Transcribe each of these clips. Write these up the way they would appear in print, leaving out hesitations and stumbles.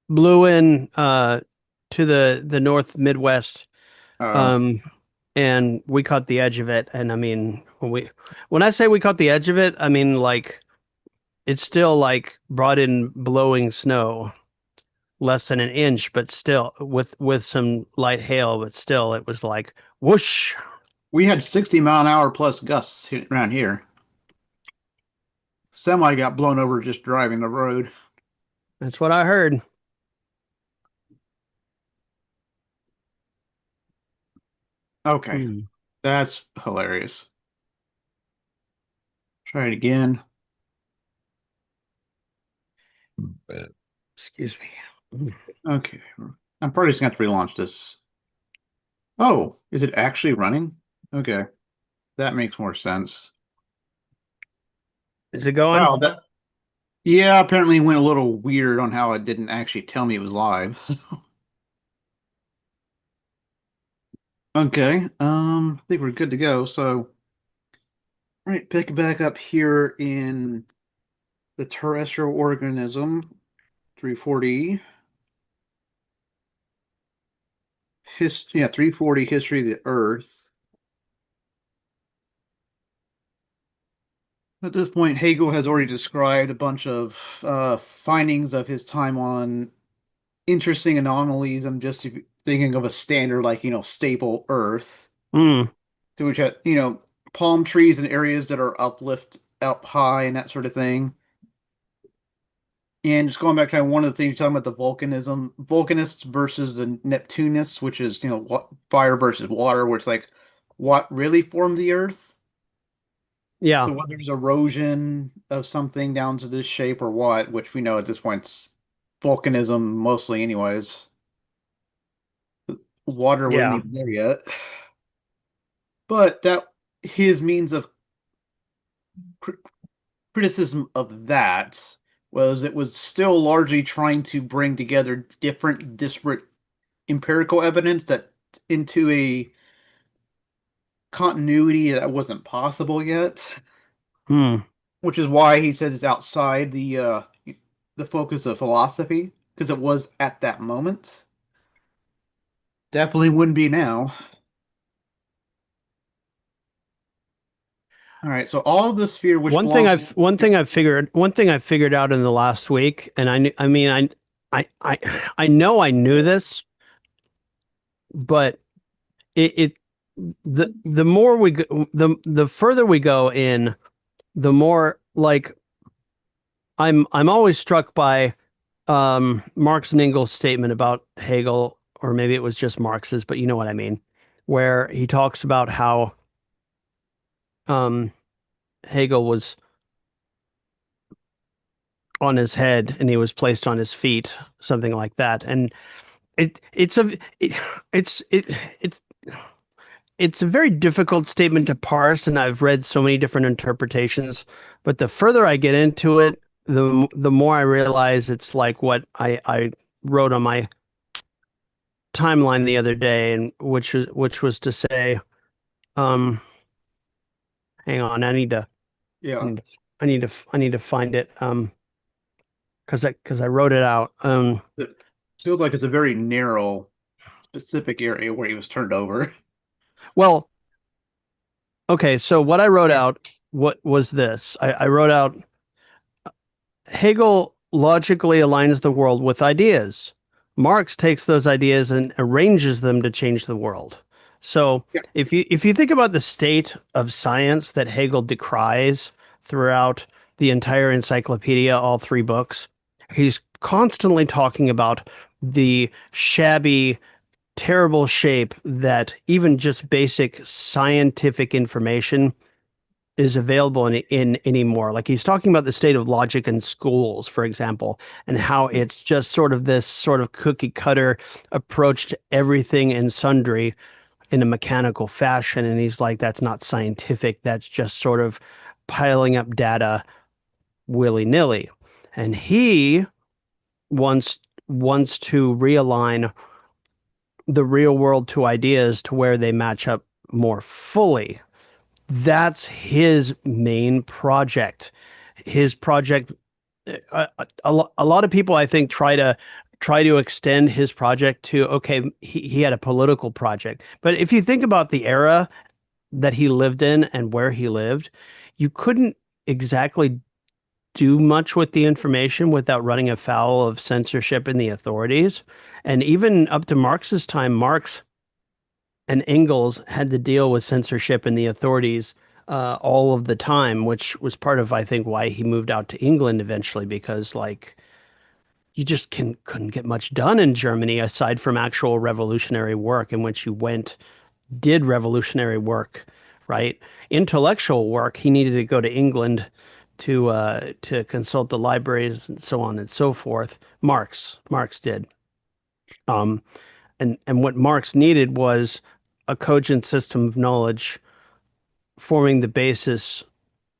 blew in to the North Midwest, Oh, um and we caught the edge of it. And I mean, when I say we caught the edge of it, I mean like it's still like brought in blowing snow, less than an inch, but still with some light hail, but still it was like whoosh. we had 60-mile-an-hour plus gusts around here. Semi got blown over just driving the road. That's what I heard. Okay, Hmm. that's hilarious. Try it again. Excuse me. Okay, I'm probably just gonna have to relaunch this. Oh, is it actually running? Okay, that makes more sense. Is it going? Wow, that yeah, apparently went a little weird on how it didn't actually tell me it was live. Okay, I think we're good to go. So, all right, pick it back up here in the terrestrial organism, 340. Yeah, 340 history of the Earth. At this point, Hegel has already described a bunch of findings of his time on interesting anomalies. I'm just thinking of a standard like, stable Earth, Hmm. to which, palm trees in areas that are up high and that sort of thing. And just going back to one of the things you're talking about, the volcanists versus the Neptunists, which is, fire versus water, where it's like, what really formed the Earth? Yeah. So whether it's erosion of something down to this shape or what, which we know at this point, volcanism mostly anyways. Water wasn't Yeah. even there yet. But that his means of cr criticism of that was it was still largely trying to bring together different disparate empirical evidence that into a continuity that wasn't possible yet, Hmm. which is why he said it's outside the focus of philosophy because it was at that moment. Definitely wouldn't be now. All right, so all of the sphere which belongs to One thing I've figured out in the last week, and I mean I know I knew this, but it the more we go, the further we go in, the more like I'm always struck by Marx and Engels' statement about Hegel, or maybe it was just Marx's, but you know what I mean, where he talks about how um Hegel was on his head and he was placed on his feet, something like that. And it it's a it, it's it's a very difficult statement to parse, and I've read so many different interpretations. But the further I get into it, the more I realize it's like what I wrote on my timeline the other day, and which was to say, um, hang on, I Yeah, need to I need to find it, because I wrote it out. it feels like it's a very narrow, specific area where he was turned over. Well, okay, so what I wrote out, what was this? I wrote out Hegel logically aligns the world with ideas. Marx takes those ideas and arranges them to change the world. So Yeah, if you think about the state of science that Hegel decries throughout the entire encyclopedia, all three books, he's constantly talking about the shabby, terrible shape that even just basic scientific information is available in anymore. Like he's talking about the state of logic in schools, for example, and how it's just sort of this sort of cookie cutter approach to everything and sundry in a mechanical fashion. And he's like, that's not scientific. That's just sort of piling up data willy nilly. And he wants wants to realign the real world to ideas to where they match up more fully. That's his main project. His project, a lot of people, I think, try to try to extend his project to, okay, he had a political project. But if you think about the era that he lived in and where he lived, you couldn't exactly do much with the information without running afoul of censorship in the authorities. And even up to Marx's time, Marx and Engels had to deal with censorship in the authorities all of the time, which was part of, I think, why he moved out to England eventually, because like you just couldn't get much done in Germany aside from actual revolutionary work in which you went, did revolutionary work, right? Intellectual work, he needed to go to England to consult the libraries and so on and so forth. Marx did. Um, and what Marx needed was a cogent system of knowledge forming the basis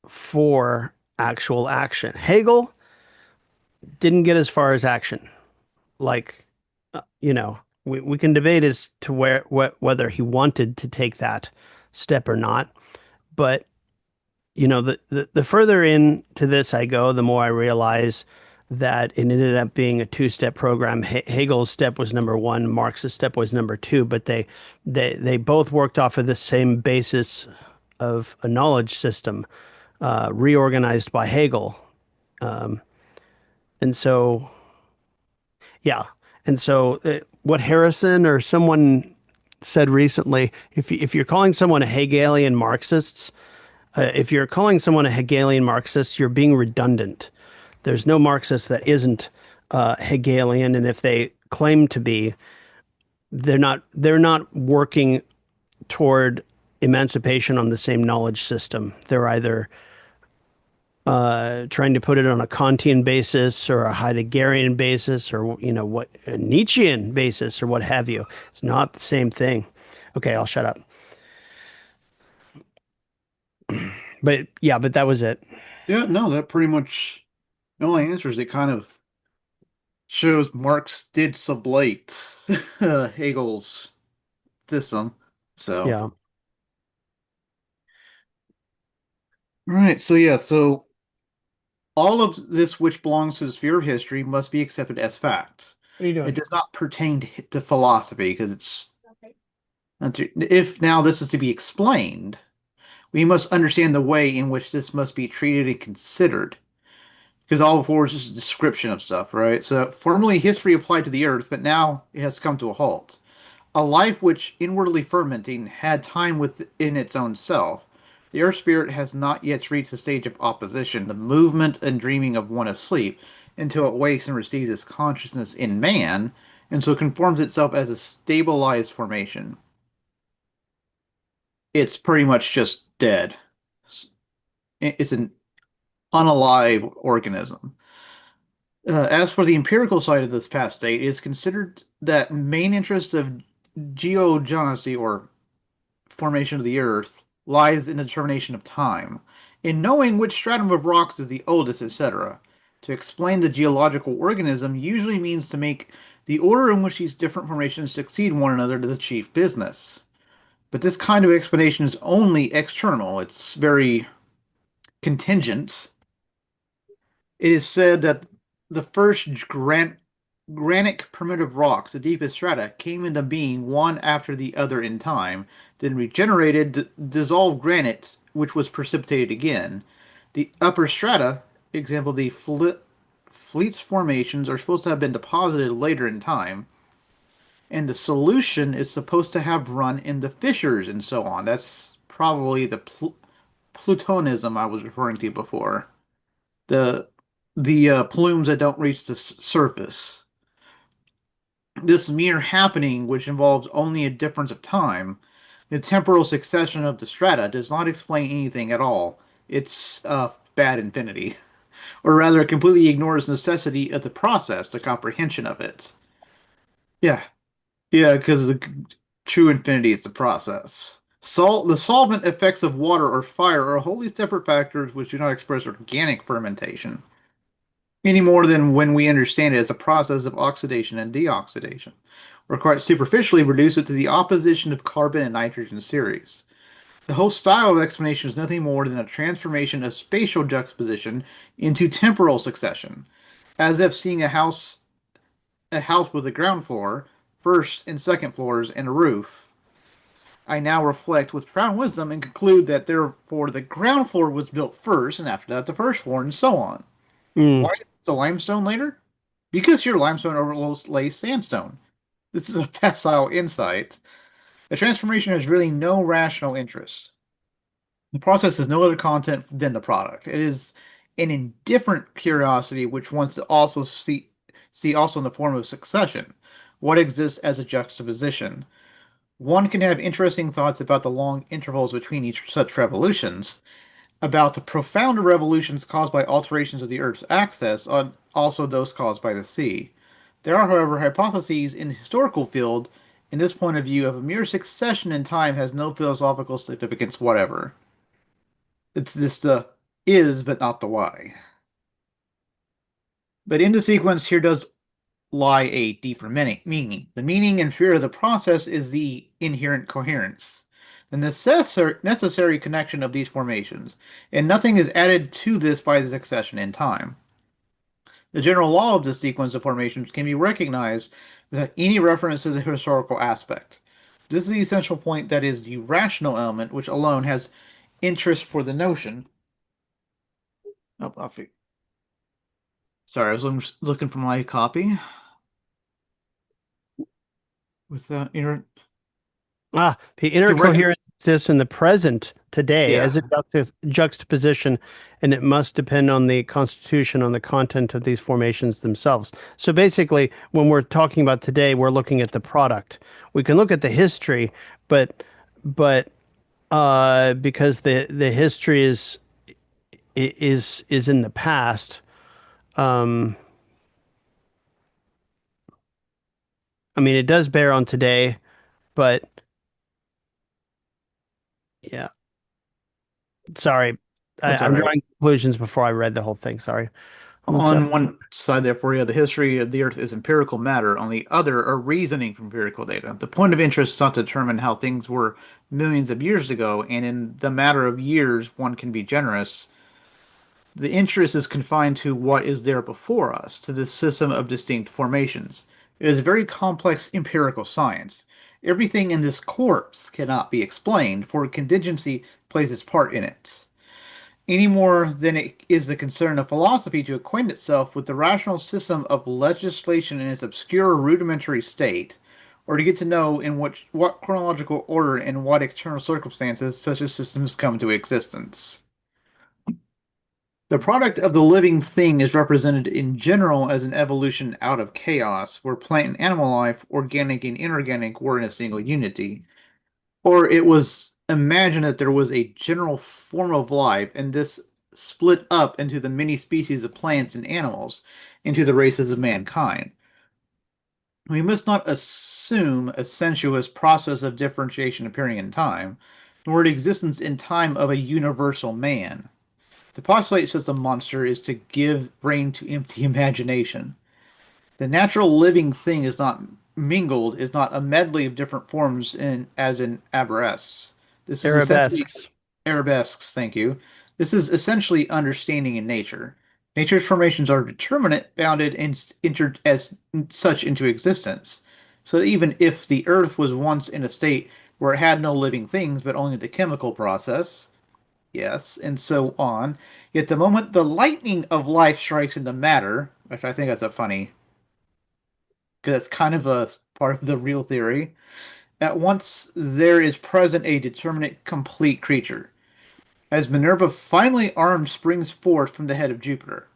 for actual action. Hegel didn't get as far as action. Like, we can debate as to whether he wanted to take that step or not. But, the further into this I go, the more I realize that it ended up being a two-step program. Hegel's step was number one, Marx's step was number two, but they both worked off of the same basis of a knowledge system, reorganized by Hegel. Um, and so, yeah. And so, what Harrison or someone said recently, if you're calling someone a Hegelian Marxist, if you're calling someone a Hegelian Marxist, you're being redundant. There's no Marxist that isn't Hegelian, and if they claim to be, they're not working toward emancipation on the same knowledge system. They're either trying to put it on a Kantian basis or a Heideggerian basis or what a Nietzschean basis or what have you. It's not the same thing. Okay, I'll shut up. But yeah, but that was it. Yeah, no, that pretty much the only answers. It kind of shows Marx did sublate Hegel's system. So, Yeah. right. So, yeah. So, all of this which belongs to the sphere of history must be accepted as fact. What are you It doing? does not pertain to philosophy because if now this is to be explained, we must understand the way in which this must be treated and considered. Because all before is just a description of stuff, right? So, formerly history applied to the earth, but now it has come to a halt. A life which, inwardly fermenting, had time within its own self. The earth spirit has not yet reached the stage of opposition, the movement and dreaming of one asleep, until it wakes and receives its consciousness in man, and so conforms itself as a stabilized formation. It's pretty much just dead. It's an unalive organism. As for the empirical side of this past state, it is considered that main interest of geogenesy or formation of the Earth lies in the determination of time, in knowing which stratum of rocks is the oldest, etc. To explain the geological organism usually means to make the order in which these different formations succeed one another to the chief business. But this kind of explanation is only external. It's very contingent. It is said that the first granitic primitive rocks, the deepest strata, came into being one after the other in time, then regenerated dissolved granite, which was precipitated again. The upper strata, example the Fleets formations, are supposed to have been deposited later in time, and the solution is supposed to have run in the fissures and so on. That's probably the Plutonism I was referring to before. The plumes that don't reach the surface. This mere happening, which involves only a difference of time, the temporal succession of the strata, does not explain anything at all. It's bad infinity, or rather, it completely ignores the necessity of the process, the comprehension of it. Yeah, yeah, because the true infinity is the process. The solvent effects of water or fire are wholly separate factors which do not express organic fermentation any more than when we understand it as a process of oxidation and deoxidation, or quite superficially reduce it to the opposition of carbon and nitrogen series. The whole style of explanation is nothing more than a transformation of spatial juxtaposition into temporal succession, as if seeing a house a house with a ground floor, first and second floors, and a roof, I now reflect with profound wisdom and conclude that therefore the ground floor was built first, and after that the first floor, and so on. Mm, Why the limestone later? Because your limestone overlays sandstone. This is a facile insight. The transformation has really no rational interest. The process has no other content than the product. It is an indifferent curiosity which wants to also see also in the form of succession, what exists as a juxtaposition. One can have interesting thoughts about the long intervals between each such revolutions, about the profound revolutions caused by alterations of the Earth's axis, and also those caused by the sea. There are, however, hypotheses in the historical field in this point of view of a mere succession in time has no philosophical significance whatever. It's just the is, but not the why. But in the sequence, here does lie a deeper meaning. The meaning and fear of the process is the inherent coherence, the necessary connection of these formations, and nothing is added to this by the succession in time. The general law of this sequence of formations can be recognized without any reference to the historical aspect. This is the essential point that is the rational element which alone has interest for the notion. Oh, sorry, I was looking for my copy with that the inner direct. coherence exists in the present today as a Yeah, juxtaposition, and it must depend on the constitution, on the content of these formations themselves. So basically, when we're talking about today, we're looking at the product. We can look at the history, but but because the history is in the past. Um, I mean, it does bear on today, but yeah. Sorry, that's all I'm right. drawing conclusions before I read the whole thing. Sorry. What's up? On one side, therefore, you have the history of the Earth is empirical matter. On the other, are reasoning from empirical data. The point of interest is not to determine how things were millions of years ago, and in the matter of years, one can be generous. The interest is confined to what is there before us, to this system of distinct formations. It is a very complex empirical science. Everything in this corpse cannot be explained, for contingency plays its part in it any more than it is the concern of philosophy to acquaint itself with the rational system of legislation in its obscure rudimentary state, or to get to know in what chronological order and what external circumstances such a system has come to existence. The product of the living thing is represented in general as an evolution out of chaos, where plant and animal life, organic and inorganic, were in a single unity. Or it was imagined that there was a general form of life, and this split up into the many species of plants and animals, into the races of mankind. We must not assume a sensuous process of differentiation appearing in time, nor the existence in time of a universal man. To postulate such a monster is to give rein to empty imagination. The natural living thing is not mingled, is not a medley of different forms as in arabesques. This is essentially Arabesques. arabesques, thank you. This is essentially understanding in nature. Nature's formations are determinate, bounded, and entered as such into existence. So that even if the earth was once in a state where it had no living things, but only the chemical process, yes, and so on, yet the moment the lightning of life strikes into matter, which I think that's a funny because that's kind of a part of the real theory. At once there is present a determinate, complete creature. As Minerva finally armed springs forth from the head of Jupiter,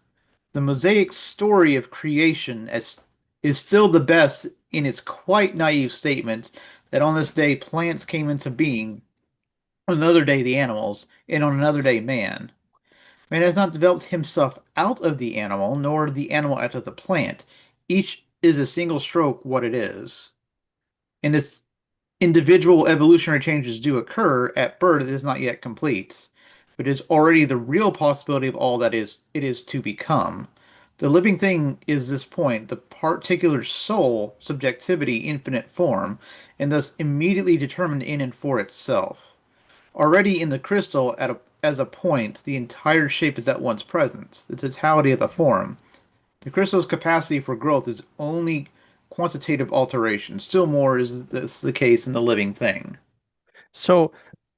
the mosaic story of creation is still the best in its quite naive statement that on this day plants came into being, on another day the animals, and on another day man. Man has not developed himself out of the animal, nor the animal out of the plant. Each is a single stroke what it is. And its individual evolutionary changes do occur at birth, it is not yet complete, but is already the real possibility of all that is it is to become. The living thing is this point, the particular soul, subjectivity, infinite form, and thus immediately determined in and for itself. Already in the crystal, as a point, the entire shape is at once present, the totality of the form. The crystal's capacity for growth is only quantitative alteration. Still more is this the case in the living thing. So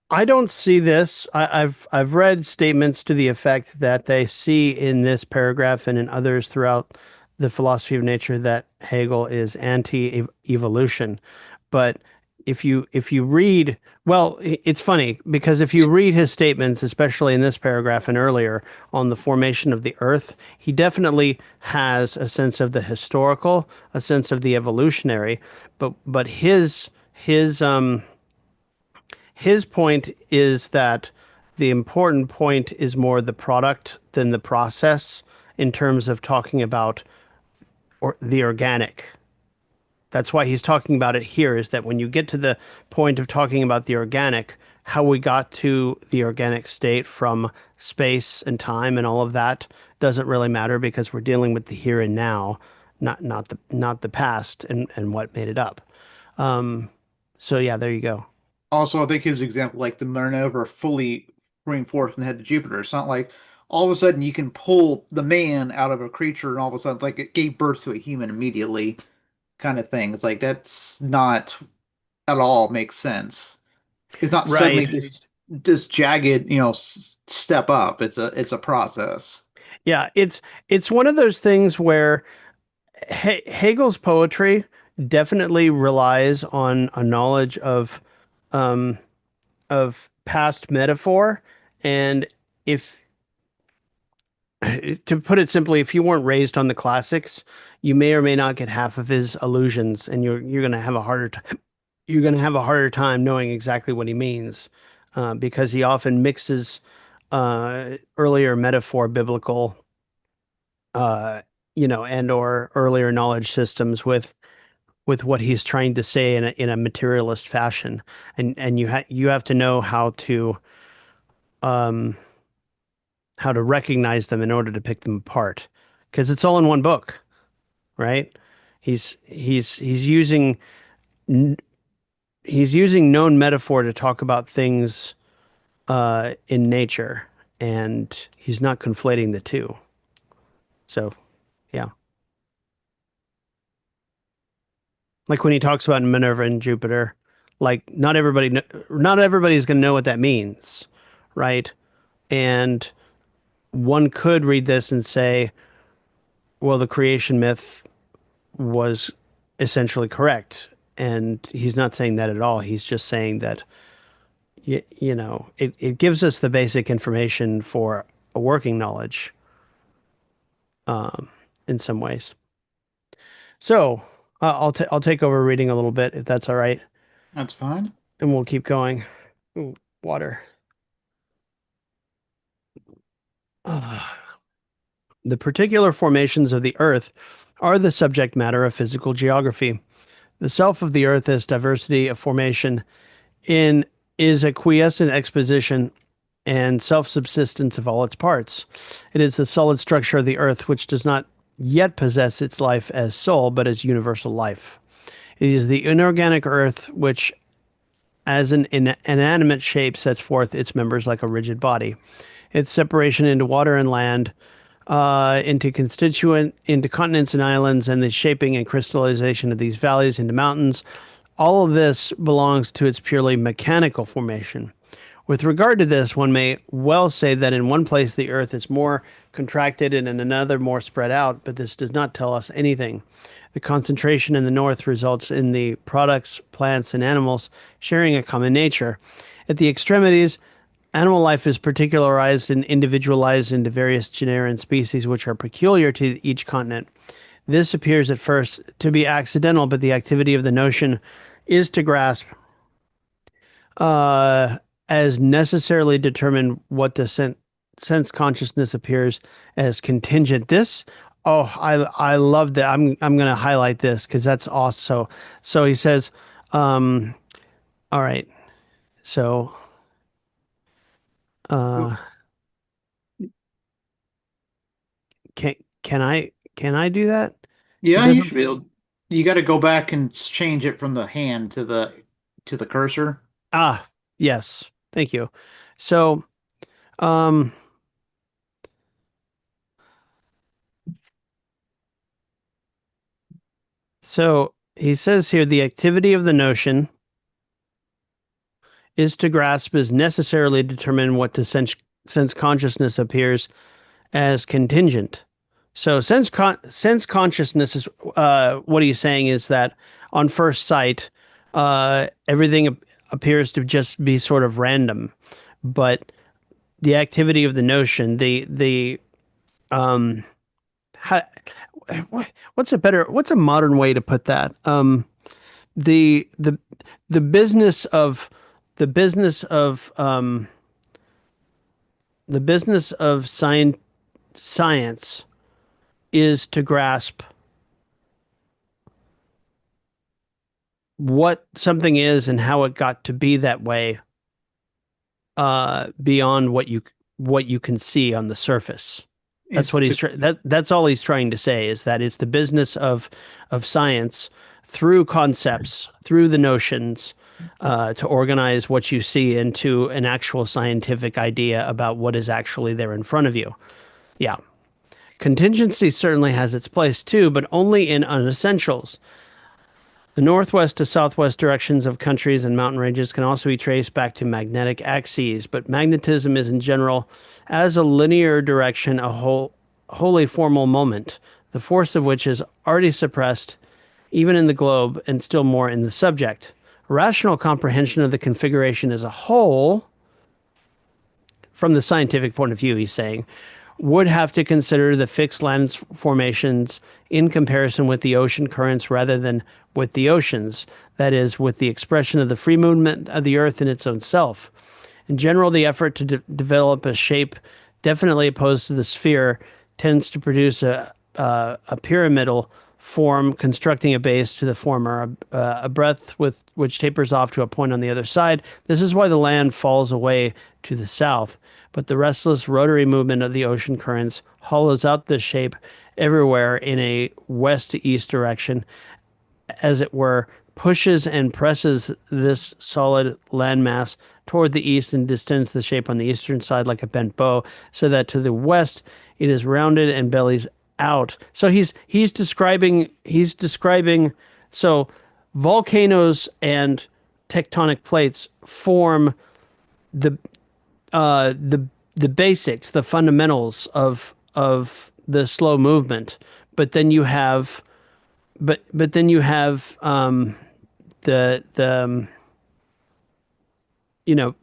I don't see this. I've read statements to the effect that they see in this paragraph and in others throughout the philosophy of nature that Hegel is anti-evolution. But if you read, well, it's funny because if you read his statements, especially in this paragraph and earlier on the formation of the earth, he definitely has a sense of the historical, a sense of the evolutionary, but his point is that the important point is more the product than the process in terms of talking about the organic. That's why he's talking about it here, is that when you get to the point of talking about the organic, how we got to the organic state from space and time and all of that doesn't really matter because we're dealing with the here and now, not the past and what made it up. Um, so yeah, there you go. Also, I think his example, like the maneuver fully bring forth from the head to Jupiter. It's not like all of a sudden you can pull the man out of a creature and all of a sudden it's like it gave birth to a human immediately kind of thing. It's like that's not at all makes sense. It's not suddenly Right. this jagged, step up. It's a process. Yeah, it's one of those things where Hegel's poetry definitely relies on a knowledge um, of past metaphor, and if to put it simply, if you weren't raised on the classics, you may or may not get half of his allusions, and you're going to have a harder time. You're going to have a harder time knowing exactly what he means, because he often mixes earlier metaphor, biblical, uh, and or earlier knowledge systems with what he's trying to say in a materialist fashion, and you have to know um how to recognize them in order to pick them apart, because it's all in one book, right? He's using n- he's using known metaphor to talk about things in nature, and he's not conflating the two. So yeah, like when he talks about Minerva and Jupiter, like not everybody's going to know what that means, right? And one could read this and say, well, the creation myth was essentially correct. And he's not saying that at all. He's just saying that, it gives us the basic information for a working knowledge, um, in some ways. So I'll take over reading a little bit if that's all right, That's fine. and we'll keep going. Ooh, water. The particular formations of the earth are the subject matter of physical geography. The self of the earth is diversity of formation in is a quiescent exposition and self-subsistence of all its parts. It is the solid structure of the earth which does not yet possess its life as soul, but as universal life. It is the inorganic earth which, as an inanimate shape, sets forth its members like a rigid body. Its separation into water and land, into continents and islands, and the shaping and crystallization of these valleys into mountains. All of this belongs to its purely mechanical formation. With regard to this, one may well say that in one place the earth is more contracted and in another more spread out, but this does not tell us anything. The concentration in the north results in the products, plants, and animals sharing a common nature. At the extremities, animal life is particularized and individualized into various genera and species which are peculiar to each continent. This appears at first to be accidental, but the activity of the notion is to grasp uh, as necessarily determine what the sense consciousness appears as contingent. I love that. I'm going to highlight this because that's awesome. So he says, um, all right. So uh, Well, can can I do that? It yeah, you doesn't. should be able. You got to go back and change it from the hand to the cursor. Ah, yes. Thank you. So um, So he says here the activity of the notion is to grasp is necessarily determine what to sense consciousness appears as contingent. So sense consciousness is what he's saying is that on first sight, everything appears to just be sort of random, but the activity of the notion, the how, what's a modern way to put that? The the the business of the business of the business of science is to grasp what something is and how it got to be that way beyond what you can see on the surface. That's Is what to that's all he's trying to say is that it's the business of science through concepts, through the notions, to organize what you see into an actual scientific idea about what is actually there in front of you. Yeah. Contingency certainly has its place too, but only in unessentials. The northwest to southwest directions of countries and mountain ranges can also be traced back to magnetic axes, but magnetism is in general, as a linear direction, wholly formal moment, the force of which is already suppressed even in the globe and still more in the subject. Rational comprehension of the configuration as a whole, from the scientific point of view, he's saying, would have to consider the fixed land formations in comparison with the ocean currents rather than with the oceans, that is, with the expression of the free movement of the earth in its own self. In general, the effort to develop a shape definitely opposed to the sphere tends to produce a pyramidal form, constructing a base to the former, a breadth with which tapers off to a point on the other side. This is why the land falls away to the south, but the restless rotary movement of the ocean currents hollows out this shape everywhere in a west to east direction, as it were, pushes and presses this solid landmass toward the east and distends the shape on the eastern side like a bent bow, so that to the west it is rounded and bellies out. So he's describing so volcanoes and tectonic plates form the the basics, the fundamentals of the slow movement. But then you have but then you have the you know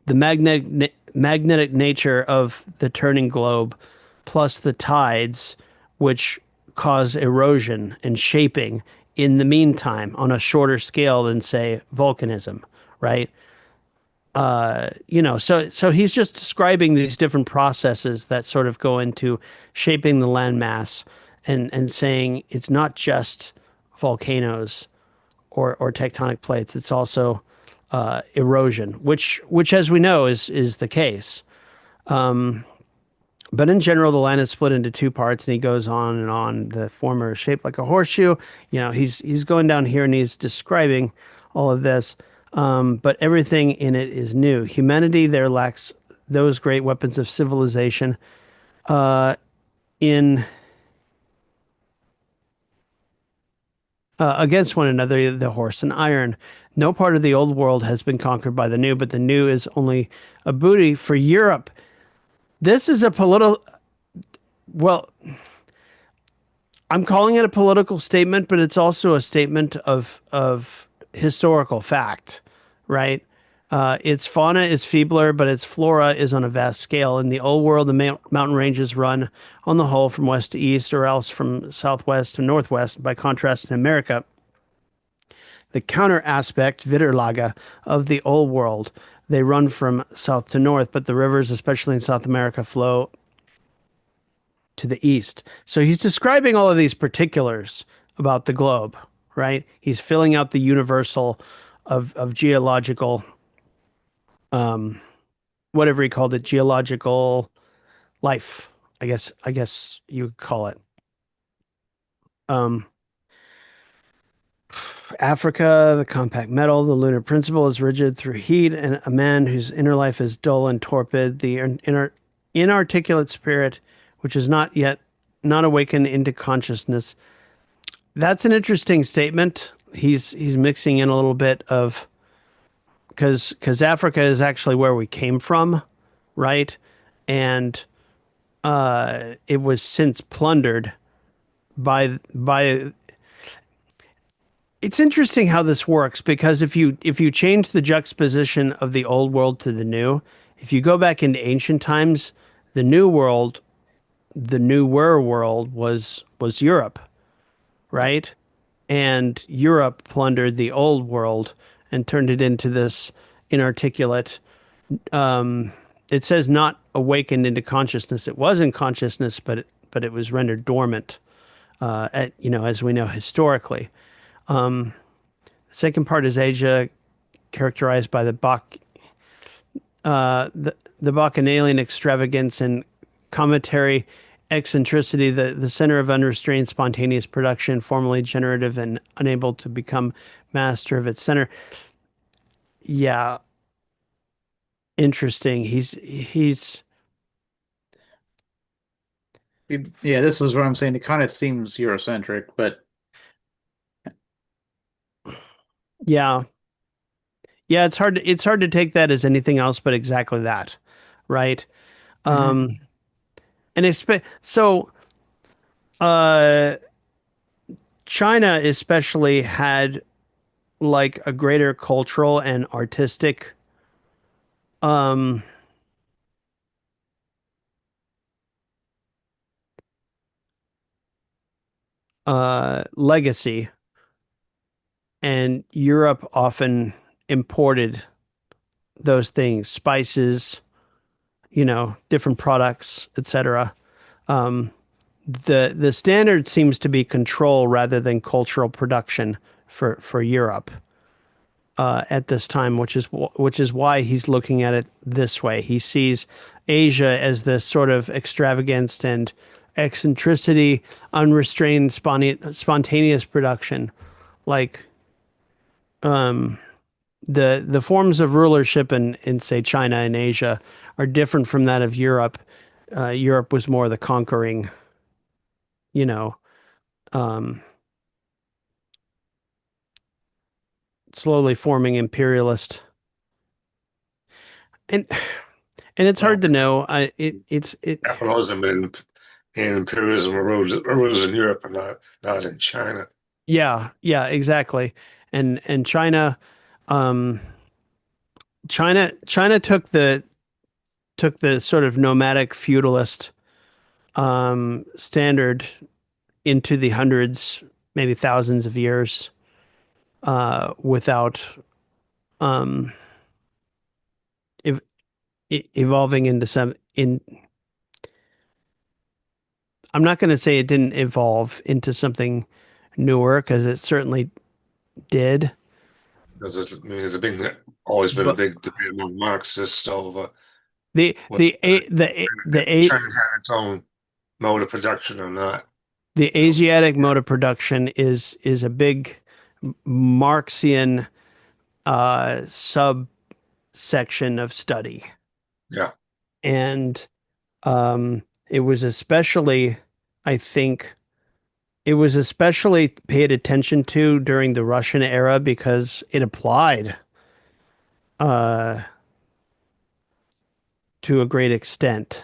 the magnetic nature of the turning globe, plus the tides, which cause erosion and shaping in the meantime on a shorter scale than say volcanism, right? So he's just describing these different processes that sort of go into shaping the landmass and saying it's not just volcanoes or tectonic plates. It's also erosion, which as we know is the case. But in general, the land is split into two parts, and he goes on and on. The former is shaped like a horseshoe. He's going down here and he's describing all of this. But everything in it is new. Humanity there lacks those great weapons of civilization in against one another, the horse and iron. No part of the old world has been conquered by the new, but the new is only a booty for Europe. This is a political, well, I'm calling it a political statement, but it's also a statement of historical fact, right? Its fauna is feebler, but its flora is on a vast scale. In the old world, the mountain ranges run on the whole from west to east, or else from southwest to northwest. By contrast, in America, the counter aspect, Wetterlage, of the old world, they run from south to north, but the rivers, especially in South America, flow to the east. So he's describing all of these particulars about the globe, right? He's filling out the universal of geological, whatever he called it, geological life. I guess you would call it. Um, Africa, the compact metal, the lunar principle is rigid through heat, and a man whose inner life is dull and torpid, the inarticulate spirit, which is not yet not awakened into consciousness, That's an interesting statement. He's mixing in a little bit of because Africa is actually where we came from, right? And it was since plundered by. It's interesting how this works because if you change the juxtaposition of the old world to the new, if you go back into ancient times, the new world, the newer world was Europe, Yeah. right? And Europe plundered the old world and turned it into this inarticulate. It says not awakened into consciousness. It was in consciousness, but it was rendered dormant. As we know historically. The second part is Asia, characterized by the bacchanalian extravagance and cometary eccentricity, the center of unrestrained spontaneous production, formerly generative and unable to become master of its center. Yeah, interesting. He's Yeah, this is what I'm saying. It kind of seems Eurocentric, but yeah. Yeah, it's hard to take that as anything else but exactly that, right? mhm. Um and so uh China especially had like a greater cultural and artistic um legacy, and Europe often imported those things, spices, different products, etc. Um the standard seems to be control rather than cultural production for Europe at this time, which is why he's looking at it this way. He sees Asia as this sort of extravagance and eccentricity, unrestrained, spontaneous production. Like the forms of rulership in say China and Asia are different from that of Europe. Europe was more the conquering, you know, um, slowly forming imperialist, and and it's hard Well, to know. I it it's it capitalism and imperialism arose in Europe and not in China. Yeah, yeah, exactly. And um, China took the sort of nomadic feudalist standard into the hundreds, maybe thousands of years, without um, ev evolving into some in. I'm not going to say it didn't evolve into something newer because it certainly did, Because there's always been a but big debate among Marxists over the whether the a- the a- the a- China had its own mode of production or not. the You know, Asiatic mode of production is a big Marxian subsection of study, yeah, and it was especially, I think, it was especially paid attention to during the Russian era because it applied uh, to a great extent,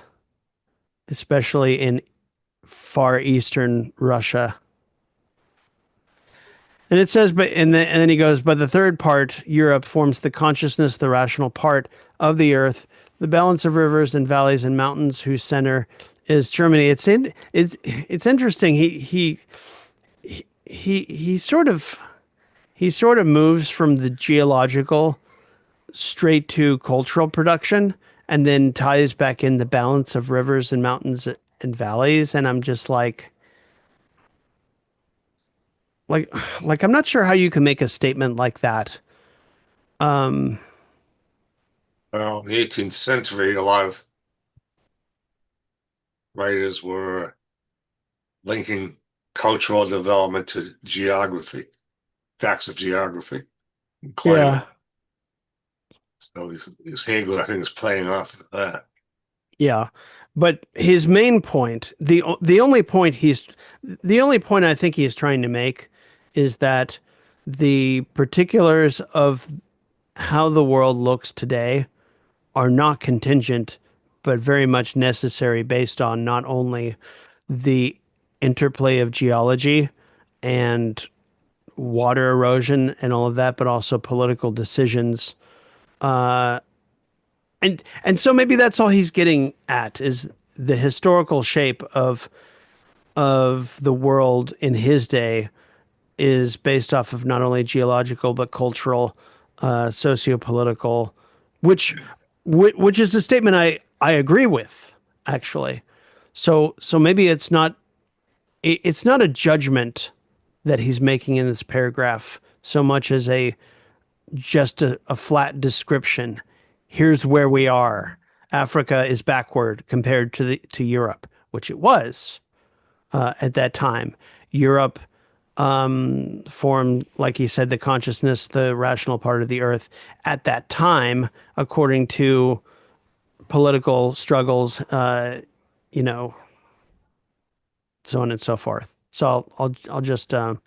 especially in far eastern Russia. And it says, and then he goes, but the third part, Europe, forms the consciousness, the rational part of the earth, the balance of rivers and valleys and mountains, whose center is Germany. It's interesting. He sort of moves from the geological straight to cultural production, and then ties back in the balance of rivers and mountains and valleys. And I'm just like, like I'm not sure how you can make a statement like that. Um, well, in the 18th century, a lot of writers were linking cultural development to geography, facts of geography, and climate. Yeah. So this Hegel, I think, is playing off of that. Yeah. But his main point, the only point I think he's trying to make is that the particulars of how the world looks today are not contingent, but very much necessary based on not only the interplay of geology and water erosion and all of that, but also political decisions. Uh, and so maybe that's all he's getting at is the historical shape of the world in his day is based off of not only geological but cultural, socio-political, which which is a statement I agree with actually. So maybe it's not a judgment that he's making in this paragraph so much as a just a flat description. Here's where we are. Africa is backward compared to Europe, which it was at that time. Europe formed, like he said, the consciousness, the rational part of the earth at that time, according to political struggles, you know, so on and so forth. So I'll just oh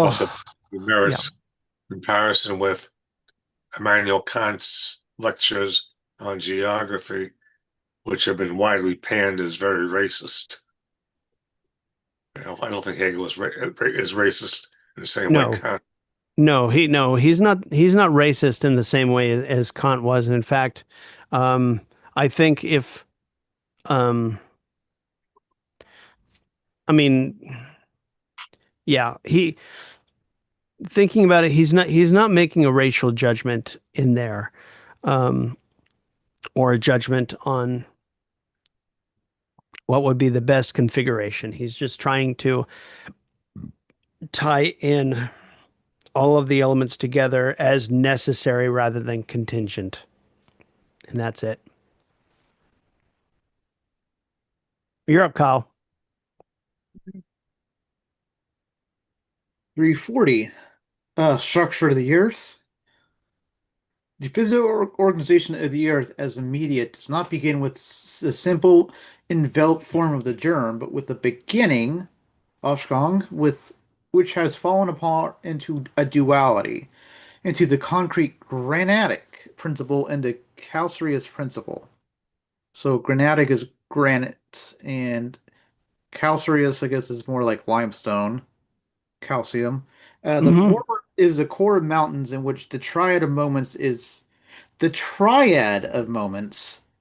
Also, he yeah. merits comparison with Immanuel Kant's lectures on geography, which have been widely panned as very racist. I don't think Hegel is racist in the same way No, Kant. no, he's not racist in the same way as Kant was. And in fact, um, I think if um, I mean, yeah, he thinking about it, he's not making a racial judgment in there, um, or a judgment on what would be the best configuration. He's just trying to tie in all of the elements together as necessary rather than contingent. And that's it. You're up, Kyle. 340. Structure of the Earth. The physical organization of the Earth as immediate does not begin with the simple enveloped form of the germ, but with the beginning, Aufgang, with which has fallen apart into a duality, into the concrete granitic principle and the calcareous principle. So granitic is granite, and calcareous, I guess, is more like limestone, calcium. The Hmm. former is the core of mountains in which the triad of moments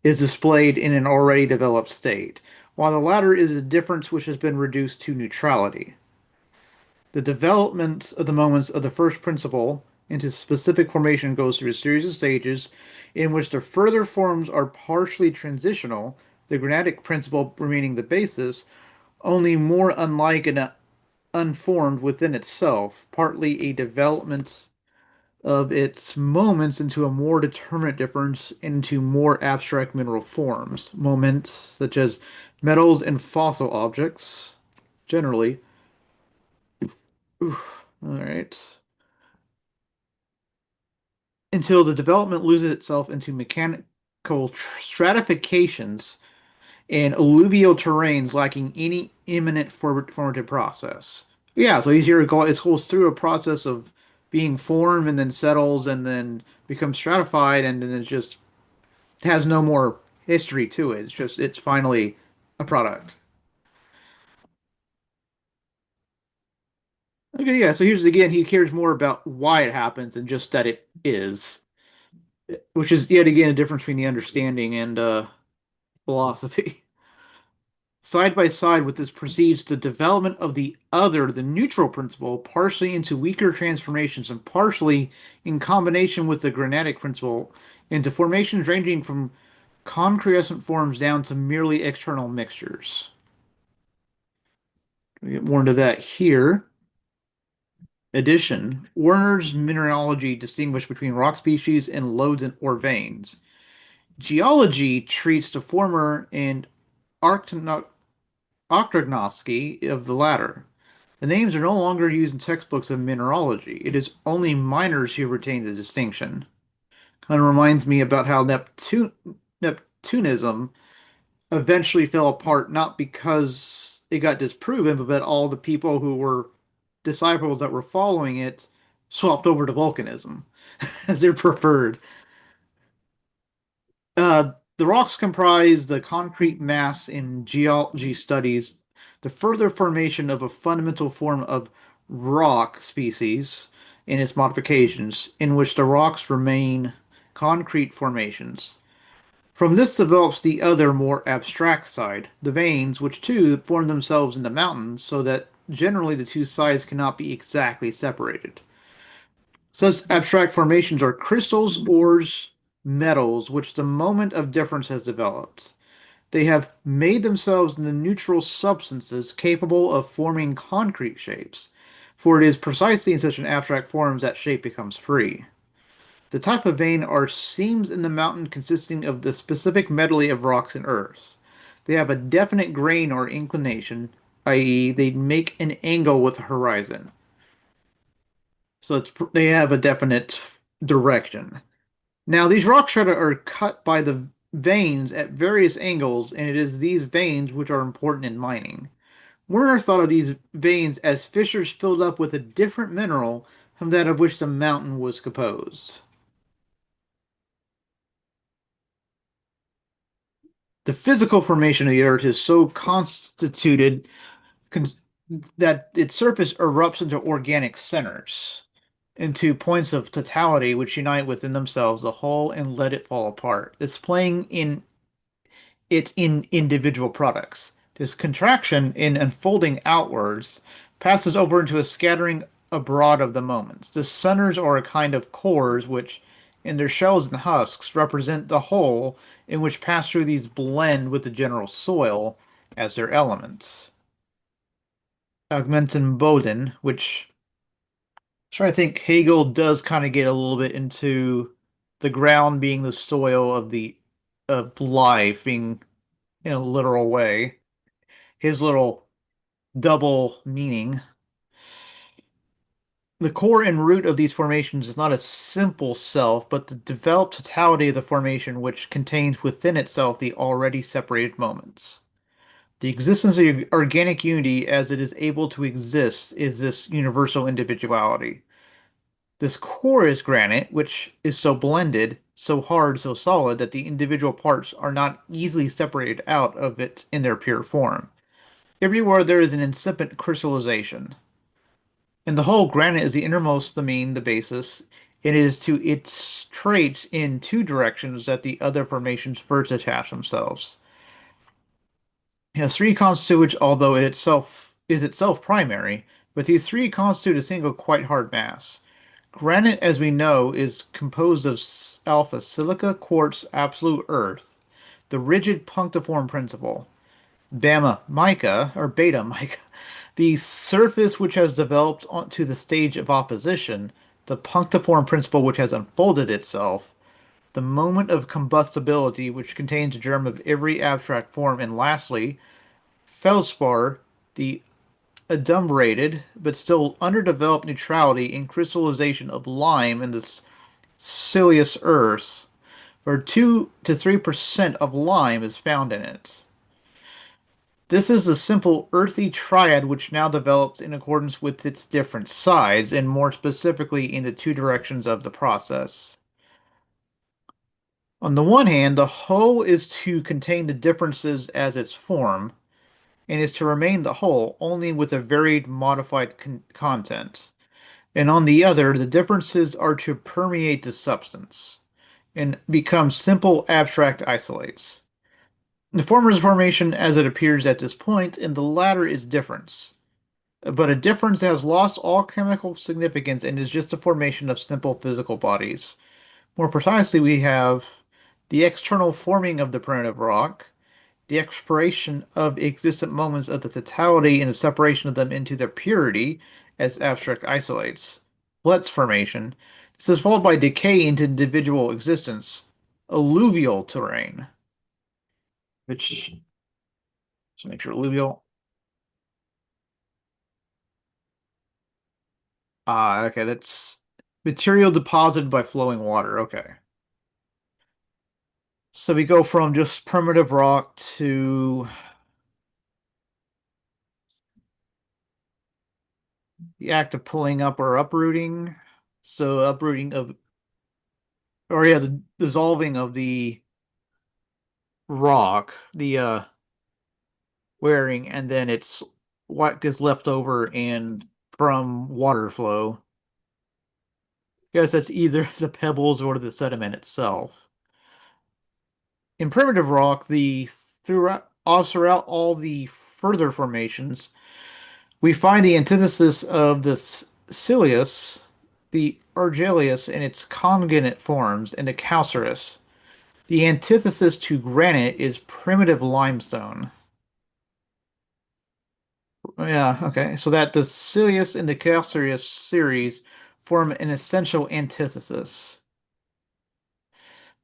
is displayed in an already developed state, while the latter is a difference which has been reduced to neutrality. The development of the moments of the first principle into specific formation goes through a series of stages in which the further forms are partially transitional, the granitic principle remaining the basis, only more unlike and unformed within itself, partly a development of its moments into a more determinate difference into more abstract mineral forms, moments such as metals and fossil objects, generally. Oof, all right. Until the development loses itself into mechanical stratifications and alluvial terrains lacking any imminent formative process. Yeah, so he's here. It goes through a process of being formed and then settles and then becomes stratified and then it just has no more history to it. It's finally a product. Okay, yeah. So here's again, he cares more about why it happens than just that it is, which is yet again a difference between the understanding and philosophy. Side by side with this proceeds the development of the other, the neutral principle, partially into weaker transformations and partially in combination with the granitic principle into formations ranging from concrescent forms down to merely external mixtures. We get more into that here. Addition, Werner's mineralogy distinguished between rock species and lodes or veins. Geology treats the former and octognosky of the latter. The names are no longer used in textbooks of mineralogy. It is only miners who retain the distinction. Kind of reminds me about how Neptunism eventually fell apart, not because it got disproven, but all the people who were disciples that were following it swapped over to volcanism as their preferred. The rocks comprise the concrete mass in geology studies, the further formation of a fundamental form of rock species in its modifications, in which the rocks remain concrete formations. From this develops the other, more abstract side, the veins, which too form themselves into mountains, so that generally the two sides cannot be exactly separated. Such abstract formations are crystals, ores, metals, which the moment of difference has developed. They have made themselves into neutral substances capable of forming concrete shapes, for it is precisely in such an abstract form that shape becomes free. The type of vein are seams in the mountain consisting of the specific medley of rocks and earth. They have a definite grain or inclination, i.e., they make an angle with the horizon. So they have a definite direction. Now, these rock strata are cut by the veins at various angles, and it is these veins which are important in mining. Werner thought of these veins as fissures filled up with a different mineral from that of which the mountain was composed. The physical formation of the Earth is so constituted con that its surface erupts into organic centers, into points of totality which unite within themselves the whole and let it fall apart, displaying it in individual products. This contraction in unfolding outwards passes over into a scattering abroad of the moments. The centers are a kind of cores which, in their shells and husks, represent the whole in which pass through these blend with the general soil as their elements. Augmentin Boden, which so I think Hegel does kind of get a little bit into the ground being the soil of life, being in a literal way. His little double meaning. The core and root of these formations is not a simple self, but the developed totality of the formation which contains within itself the already separated moments. The existence of organic unity as it is able to exist is this universal individuality. This core is granite, which is so blended, so hard, so solid that the individual parts are not easily separated out of it in their pure form. Everywhere there is an incipient crystallization. In the whole, granite is the innermost, the mean, the basis. It is to its traits in two directions that the other formations first attach themselves. It has three constituents, although it itself is itself primary, but these three constitute a single quite hard mass. Granite, as we know, is composed of alpha silica, quartz, absolute earth, the rigid punctiform principle. Bama mica, or beta mica, the surface which has developed onto the stage of opposition, the punctiform principle which has unfolded itself, the moment of combustibility which contains a germ of every abstract form, and lastly, feldspar, the adumbrated but still underdeveloped neutrality and crystallization of lime in the siliceous earth, where 2 to 3% of lime is found in it. This is the simple earthy triad which now develops in accordance with its different sides, and more specifically in the two directions of the process. On the one hand, the whole is to contain the differences as its form, and is to remain the whole only with a varied modified content. And on the other, the differences are to permeate the substance and become simple abstract isolates. The former is formation as it appears at this point, and the latter is difference. But a difference that has lost all chemical significance and is just a formation of simple physical bodies. More precisely, we have the external forming of the primitive rock, the expiration of existent moments of the totality and the separation of them into their purity as abstract isolates. Let's formation. This is followed by decay into individual existence, alluvial terrain, which, so make sure alluvial. Ah, okay, that's material deposited by flowing water. Okay. So we go from just primitive rock to the act of pulling up or uprooting. So uprooting of, or yeah, the dissolving of the rock, the wearing, and then it's what gets left over and from water flow. Yes, that's either the pebbles or the sediment itself. In primitive rock, the throughout all the further formations, we find the antithesis of the siliceous, the argillaceous in its congenite forms, and the calcareous. The antithesis to granite is primitive limestone. Yeah, okay. So that the siliceous and the calcareous series form an essential antithesis.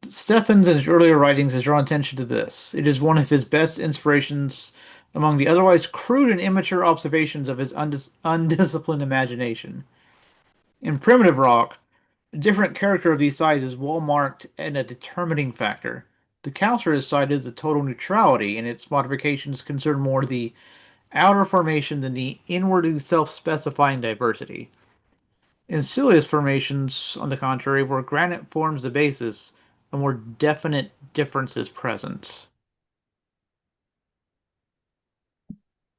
Stephens, in his earlier writings, has drawn attention to this. It is one of his best inspirations among the otherwise crude and immature observations of his undisciplined imagination. In primitive rock, the different character of these sides is well marked and a determining factor. The calcareous side is a total neutrality, and its modifications concern more the outer formation than the inwardly self-specifying diversity. In siliceous formations, on the contrary, where granite forms the basis, a more definite difference is present.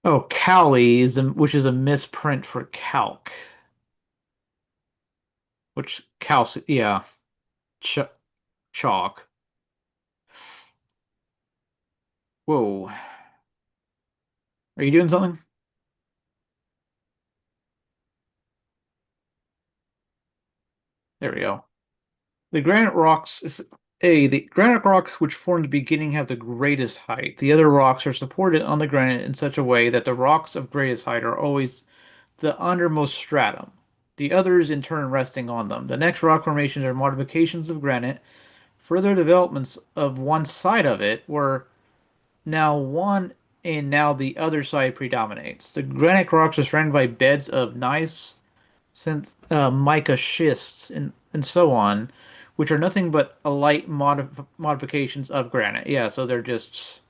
Oh, Cali is which is a misprint for calc, which yeah, ch chalk. Whoa, are you doing something? There we go. The granite rocks the granite rocks which form the beginning have the greatest height. The other rocks are supported on the granite in such a way that the rocks of greatest height are always the undermost stratum, the others in turn resting on them. The next rock formations are modifications of granite, further developments of one side of it, where now one and now the other side predominates. The granite rocks are surrounded by beds of gneiss, mica schist, and so on, which are nothing but a light modifications of granite. Yeah, so they're just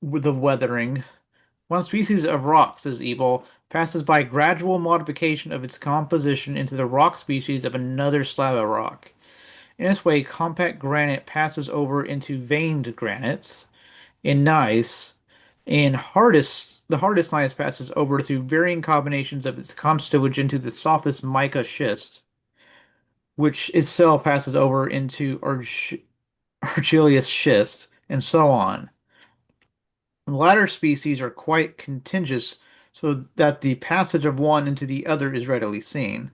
with the weathering. One species of rock, says Ebel, passes by gradual modification of its composition into the rock species of another slab of rock. In this way, compact granite passes over into veined granites in gneiss, and the hardest gneiss passes over through varying combinations of its constituents into the softest mica schist, which itself passes over into argillaceous schist, and so on. The latter species are quite contiguous, so that the passage of one into the other is readily seen.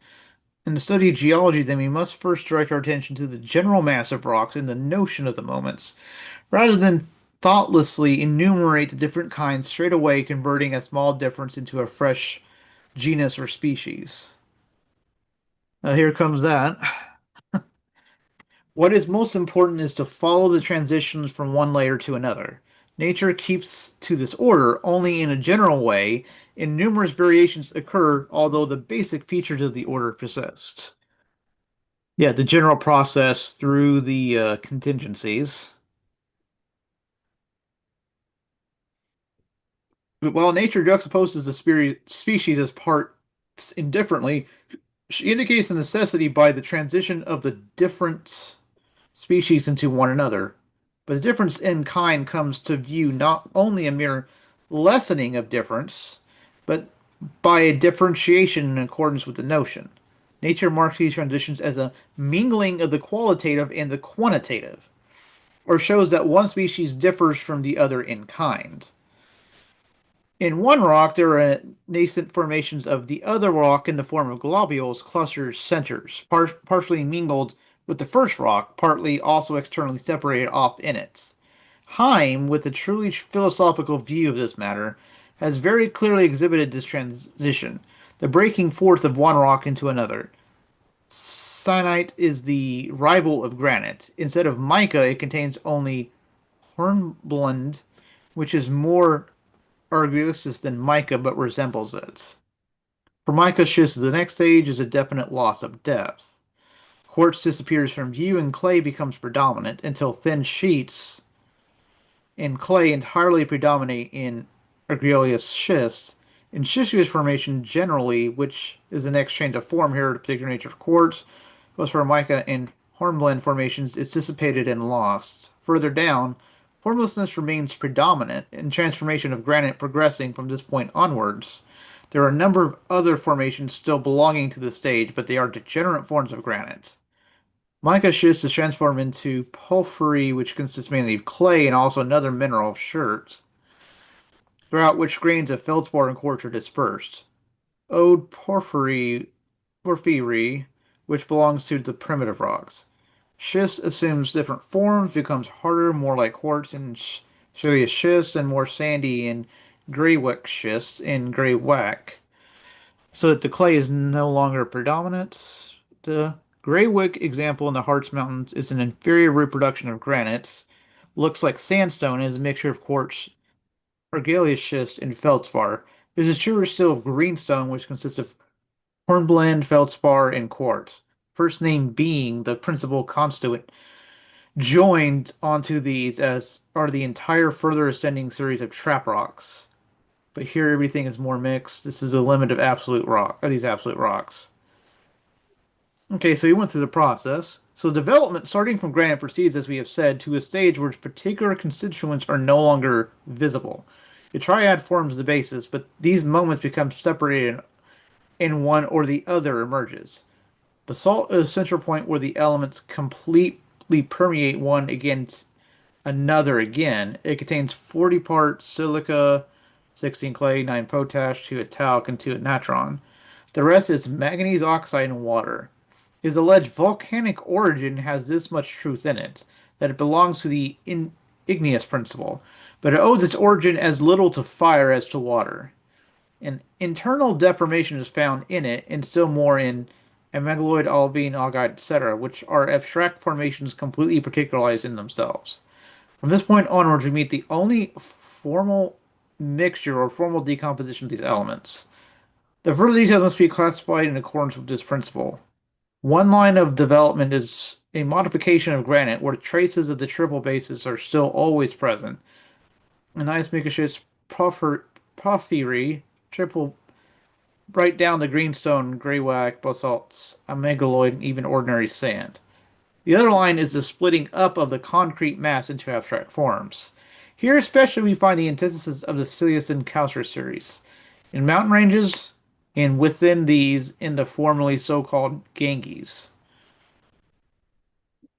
In the study of geology, then, we must first direct our attention to the general mass of rocks and the notion of the moments, rather than thoughtlessly enumerate the different kinds straight away, converting a small difference into a fresh genus or species. Here comes that. What is most important is to follow the transitions from one layer to another. Nature keeps to this order only in a general way, and numerous variations occur, although the basic features of the order persist. Yeah, the general process through the contingencies. But while nature juxtaposes the species as parts indifferently, she indicates the necessity by the transition of the different species into one another. But the difference in kind comes to view not only a mere lessening of difference, but by a differentiation in accordance with the notion. Nature marks these transitions as a mingling of the qualitative and the quantitative, or shows that one species differs from the other in kind. In one rock, there are nascent formations of the other rock in the form of globules, clusters, centers, partially mingled with the first rock, partly also externally separated off in it. Heim, with a truly philosophical view of this matter, has very clearly exhibited this transition, the breaking forth of one rock into another. Syenite is the rival of granite. Instead of mica, it contains only hornblende, which is more argillaceous than mica but resembles it. For mica schist, the next stage is a definite loss of depth. Quartz disappears from view and clay becomes predominant until thin sheets in clay entirely predominate in argillaceous schist. In schistous formation generally, which is the next change of form here, the particular nature of quartz, most formica and hornblende formations is dissipated and lost. Further down, formlessness remains predominant in transformation of granite progressing from this point onwards. There are a number of other formations still belonging to the stage, but they are degenerate forms of granite. Mica schist is transformed into porphyry, which consists mainly of clay and also another mineral, schist, throughout which grains of feldspar and quartz are dispersed. Ode porphyry, which belongs to the primitive rocks. Schist assumes different forms, becomes harder, more like quartz in Siliceous schist, and more sandy in Greywick schist in Greywack, so that the clay is no longer predominant. The Greywick example in the Harz Mountains is an inferior reproduction of granite. Looks like sandstone and is a mixture of quartz, argillaceous schist, and feldspar. This is truer still of greenstone, which consists of hornblende, feldspar, and quartz. First name being the principal constituent. Joined onto these as are the entire further ascending series of trap rocks. But here everything is more mixed. This is the limit of absolute rock, of these absolute rocks. Okay, so we went through the process. So development, starting from granite, proceeds, as we have said, to a stage where its particular constituents are no longer visible. The triad forms the basis, but these moments become separated and one or the other emerges. Basalt is a central point where the elements completely permeate one against another again. It contains 40 parts silica, 16 clay, 9 potash, 2 at talc, and 2 at natron. The rest is manganese oxide and water. His alleged volcanic origin has this much truth in it, that it belongs to the igneous principle, but it owes its origin as little to fire as to water. An internal deformation is found in it, and still more in amygdaloid, olivine, augite, etc., which are abstract formations completely particularized in themselves. From this point onwards, we meet the only formal mixture or formal decomposition of these elements. The further details must be classified in accordance with this principle. One line of development is a modification of granite where traces of the triple bases are still always present. A nice Mikashit's porphyry, triple, right down to greenstone, greywack, basalts, amygdaloid, and even ordinary sand. The other line is the splitting up of the concrete mass into abstract forms. Here especially we find the antithesis of the Siliceous and calcareous series. In mountain ranges, and within these in the formerly so-called Ganges.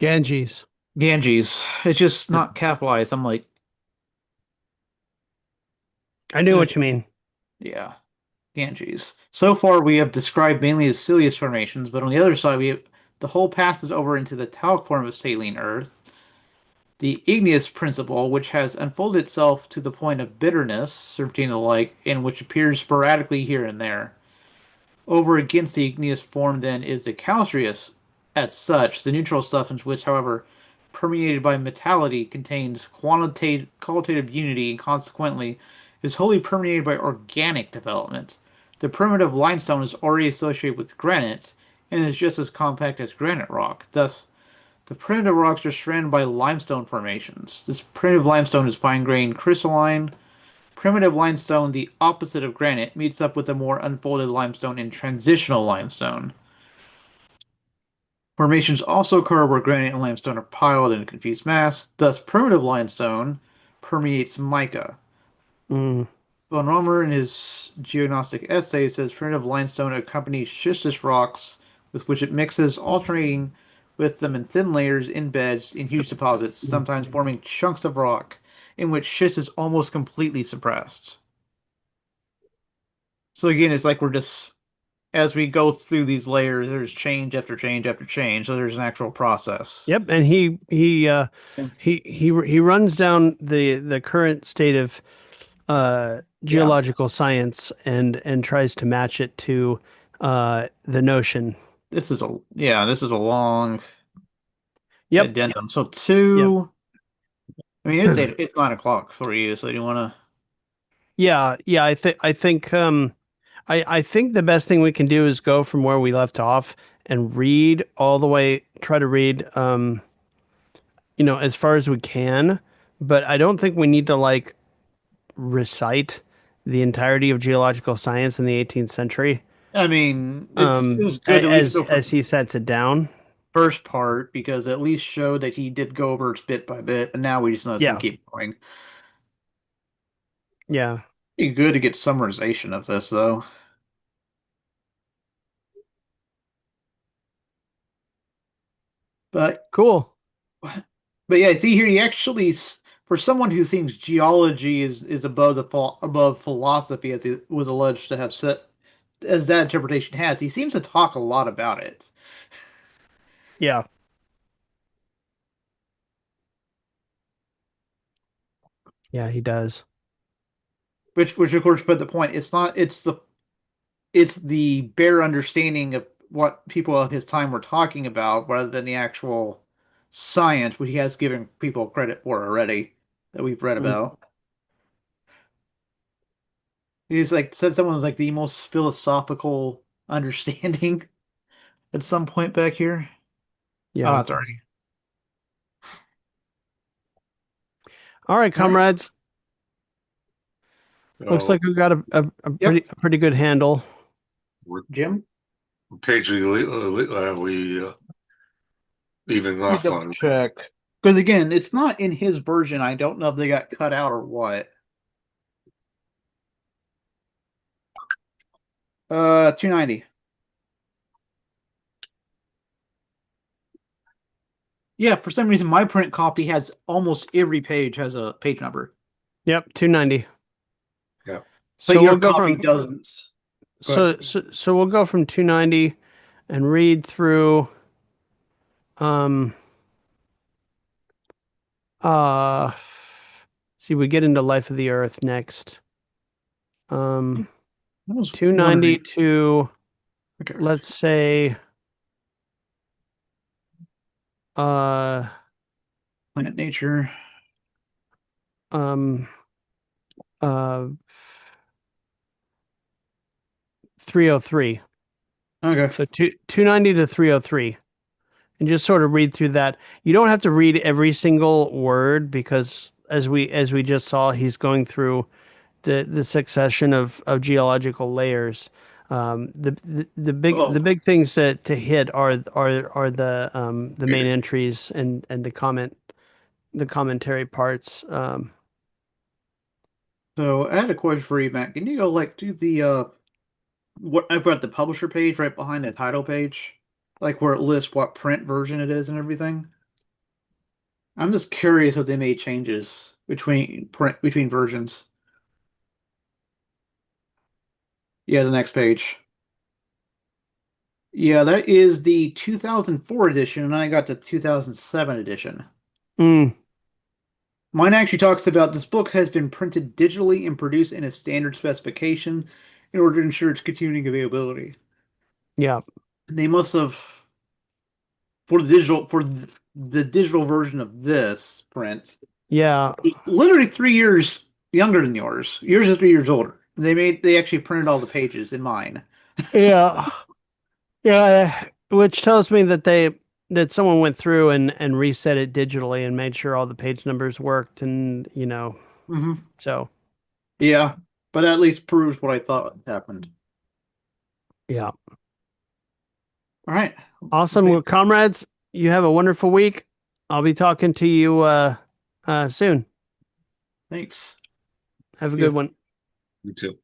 Ganges. Ganges. It's just not capitalized. I'm like, I knew what you mean. yeah, Ganges. So far, we have described mainly as Siliceous formations, but on the other side, we have the whole passes over into the talc form of saline earth, the igneous principle, which has unfolded itself to the point of bitterness, serpentine alike, and which appears sporadically here and there. Over against the igneous form, then, is the calcareous as such, the neutral substance, which, however, permeated by metallity, contains qualitative unity and consequently is wholly permeated by organic development. The primitive limestone is already associated with granite and is just as compact as granite rock. Thus, the primitive rocks are surrounded by limestone formations. This primitive limestone is fine-grained crystalline. Primitive limestone, the opposite of granite, meets up with a more unfolded limestone in transitional limestone. Formations also occur where granite and limestone are piled in a confused mass. Thus, primitive limestone permeates mica. Mm. Von Romer, in his geognostic essay, says primitive limestone accompanies schistous rocks with which it mixes, alternating with them in thin layers in beds in huge deposits, sometimes forming chunks of rock in which schist is almost completely suppressed. So again, it's like we're just as we go through these layers, there's change after change after change. So there's an actual process. Yep, and he runs down the current state of Yeah. geological science and tries to match it to the notion. This is a long Yep, addendum. So yep. I mean it's 9 o'clock for you, so do you wanna Yeah, I think the best thing we can do is go from where we left off and read all the way, try to read, as far as we can. But I don't think we need to like recite the entirety of geological science in the 18th century, I mean, it was good to at least go as from he sets it down. first part because at least showed that he did go over it bit by bit, and now we just know it's going Yeah, to keep going. yeah, Be good to get summarization of this though. But cool. but yeah, see here, he actually for someone who thinks geology is above above philosophy, as it was alleged to have said, as that interpretation has, he seems to talk a lot about it, Yeah, yeah, he does. which of course, but the point it's the bare understanding of what people of his time were talking about rather than the actual science, which he has given people credit for already that we've read Mm, about. He's like said someone was like the most philosophical understanding at some point back here. Oh, yeah. it's already. All right, All right. comrades. Looks like So we've got Yep. a pretty good handle. what Jim, page we leaving let me off double on? check. Because again, it's not in his version. I don't know if they got cut out or what. 290. Yeah, for some reason my print copy has almost every page has a page number, Yep, 290. Yeah. but So your we'll go copy from doesn't. Go ahead. so we'll go from 290 and read through um uh see we get into Life of the Earth next. Um I was 290 wondering. to, Okay. let's say, uh Planet Nature. um uh 303. Okay. So 290 to 303. And just sort of read through that. You don't have to read every single word because as we just saw, he's going through the succession of geological layers. The Oh, big things to hit are the main here. entries and the commentary parts. So I had a question for you, Matt. Can you go like do the what I've got the publisher page right behind the title page, like where it lists what print version it is and everything? I'm just curious if they made changes between versions. Yeah, the next page. Yeah, that is the 2004 edition, and I got the 2007 edition. Mm, Mine actually talks about this book has been printed digitally and produced in a standard specification in order to ensure its continuing availability. yeah, And they must have for the digital version of this print, yeah, it was literally 3 years younger than yours. Yours is 3 years older. They actually printed all the pages in mine. yeah, yeah. Which tells me that someone went through and reset it digitally and made sure all the page numbers worked and Hmm. so Yeah, but at least proves what I thought happened. yeah. All right. Awesome. Well, comrades, you have a wonderful week. I'll be talking to you soon. Thanks. Have a See good you. one. You too.